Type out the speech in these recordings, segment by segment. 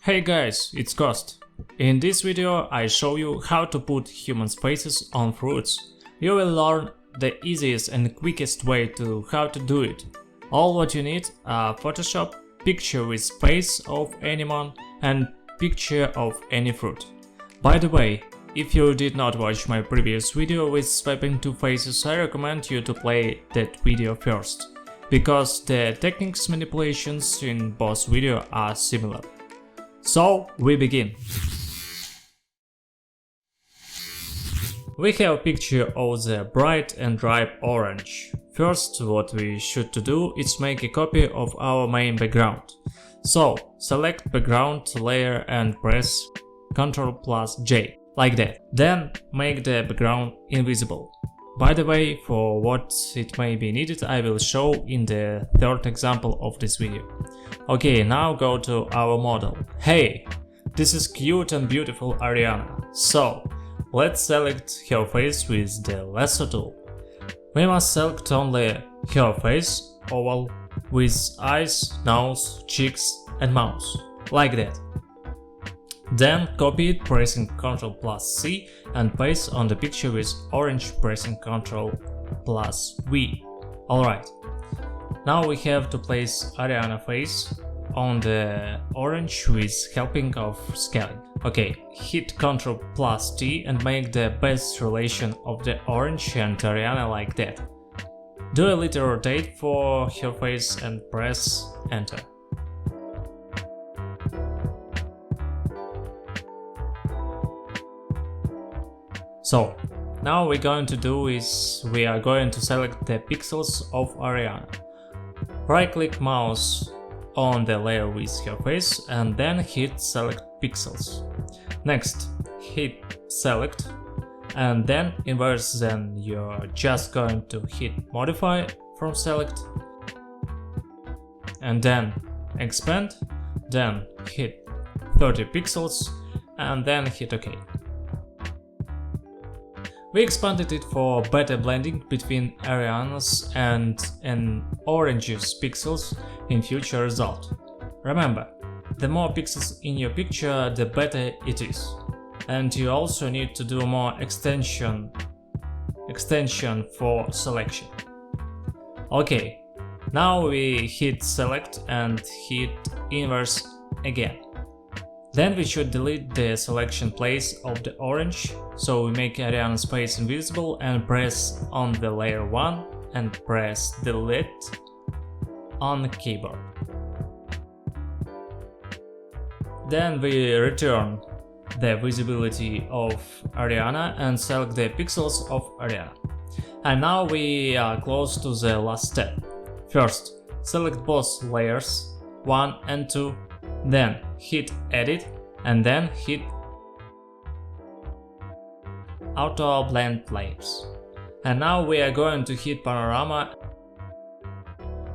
Hey guys, it's Ghost. In this video I show you how to put human faces on fruits. You will learn the easiest and quickest way to how to do it. All what you need are Photoshop, picture with face of anyone and picture of any fruit. By the way, if you did not watch my previous video with swiping two faces, I recommend you to play that video first, because the techniques manipulations in both videos are similar. So we begin. We have a picture of the bright and ripe orange. First, what we should to do is make a copy of our main background. So select background layer and press Ctrl+J, like that. Then make the background invisible. By the way, for what it may be needed, I will show in the third example of this video. Okay, now go to our model. Hey, this is cute and beautiful Ariana. So, let's select her face with the lasso tool. We must select only her face, oval, with eyes, nose, cheeks and mouth, like that. Then copy it pressing Ctrl+C and paste on the picture with orange pressing Ctrl+V. Alright. Now we have to place Ariana face on the orange with helping of scaling. Okay, hit Ctrl+T and make the best relation of the orange and Ariana like that. Do a little rotate for her face and press enter. So, now we're going to do is we are going to select the pixels of Ariana. Right click mouse on the layer with her face and then hit select pixels. Next, hit select and then inverse, then you're just going to hit modify from select and then expand, then hit 30 pixels and then hit OK. We expanded it for better blending between Ariana's and an orange's pixels in future result. Remember, the more pixels in your picture, the better it is. And you also need to do more extension for selection. Okay, now we hit select and hit inverse again. Then we should delete the selection place of the orange, so we make Ariana's face invisible and press on the layer 1 and press delete on the keyboard. Then we return the visibility of Ariana and select the pixels of Ariana. And now we are close to the last step. First, select both layers 1 and 2. Then hit edit and then hit auto blend layers. And now we are going to hit panorama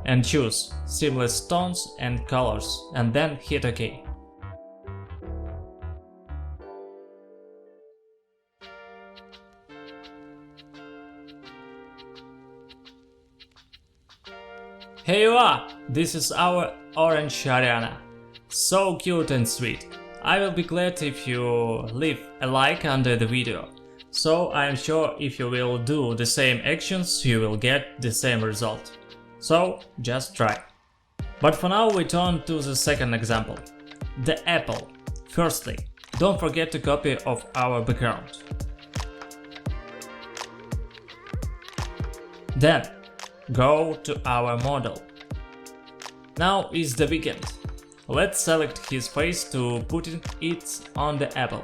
and choose seamless tones and colors and then hit OK. Here you are! This is our orange Ariana. So cute and sweet. I will be glad if you leave a like under the video. So I am sure if you will do the same actions, you will get the same result. So just try. But for now we turn to the second example. The apple. Firstly, don't forget to copy of our background. Then go to our model. Now is the Weeknd. Let's select his face to put it on the apple.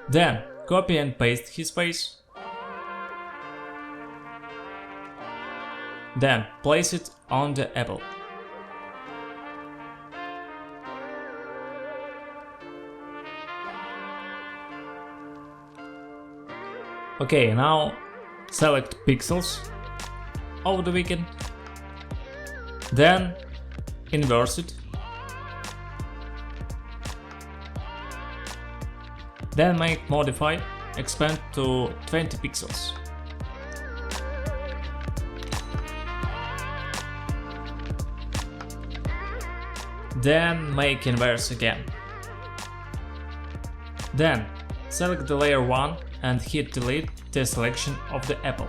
Then copy and paste his face. Then place it on the apple. Okay, now select pixels of the Weeknd, then inverse it, then make modify, expand to 20 pixels. then make inverse again. Then select the layer 1 and hit delete the selection of the apple.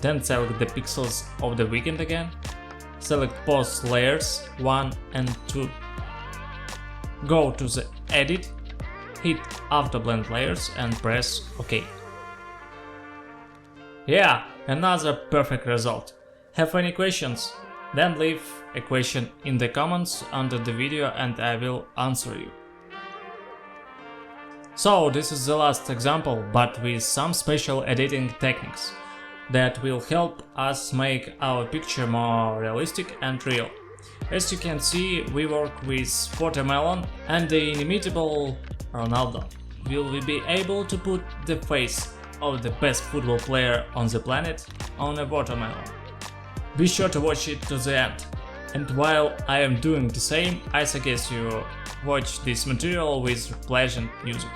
Then select the pixels of the Weeknd again. Select both layers 1 and 2. Go to the edit, hit Auto Blend Layers and press OK. Yeah, another perfect result. Have any questions? Then leave a question in the comments under the video and I will answer you. So this is the last example, but with some special editing techniques that will help us make our picture more realistic and real. As you can see, we work with watermelon and the inimitable Ronaldo. Will we be able to put the face of the best football player on the planet on a watermelon? Be sure to watch it to the end. And while I am doing the same, I suggest you watch this material with pleasant music.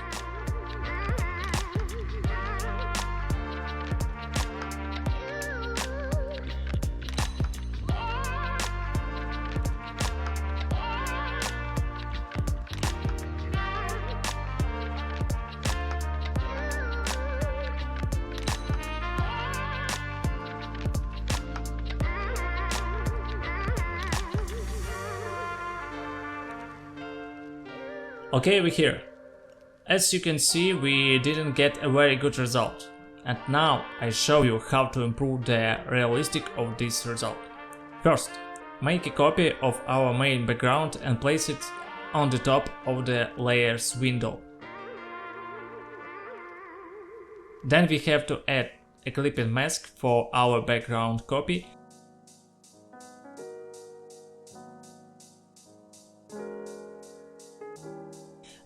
Okay, we're here. As you can see, we didn't get a very good result. And now I show you how to improve the realistic of this result. First, make a copy of our main background and place it on the top of the layers window. Then we have to add a clipping mask for our background copy.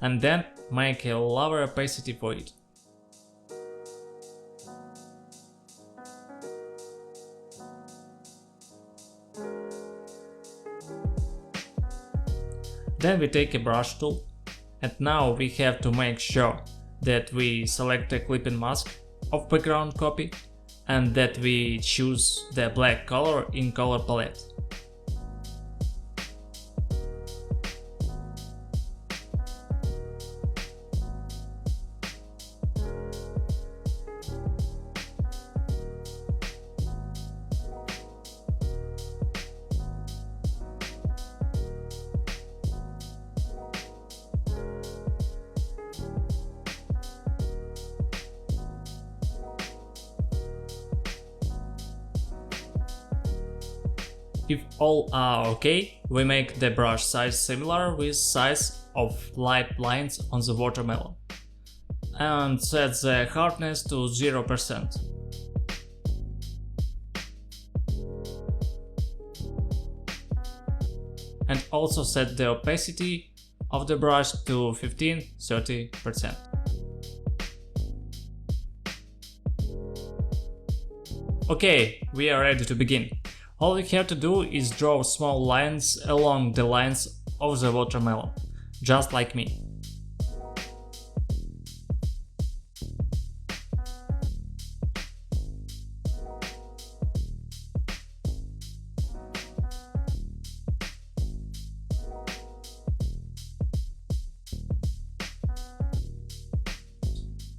And then make a lower opacity for it. Then we take a brush tool, and now we have to make sure that we select a clipping mask of background copy and that we choose the black color in color palette. If all are okay, we make the brush size similar with size of light lines on the watermelon and set the hardness to 0%. And also set the opacity of the brush to 15–30%. Okay, we are ready to begin. All we have to do is draw small lines along the lines of the watermelon, just like me.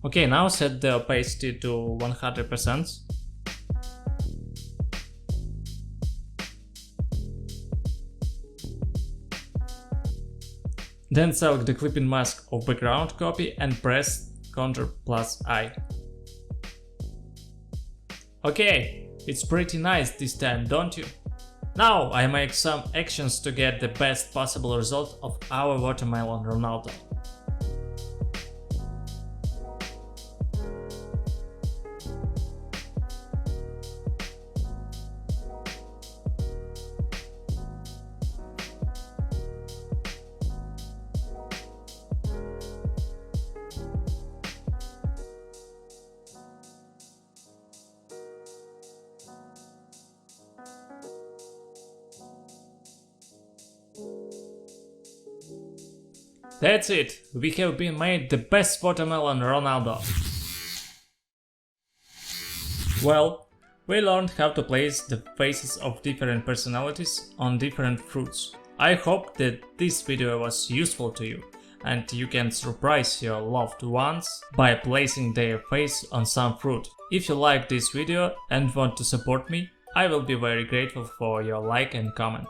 Okay, now set the opacity to 100%. Then select the clipping mask of background copy and press Ctrl+I. Okay, it's pretty nice this time, don't you? Now I make some actions to get the best possible result of our watermelon Ronaldo. That's it, we have been made the best watermelon Ronaldo. Well, We learned how to place the faces of different personalities on different fruits. I hope that this video was useful to you and you can surprise your loved ones by placing their face on some fruit. If you like this video and want to support me, I will be very grateful for your like and comment.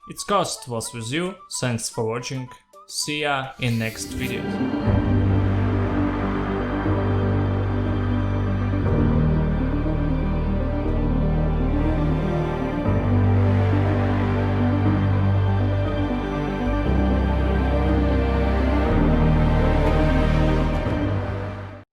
It's Cost was with you, thanks for watching, see ya in next video.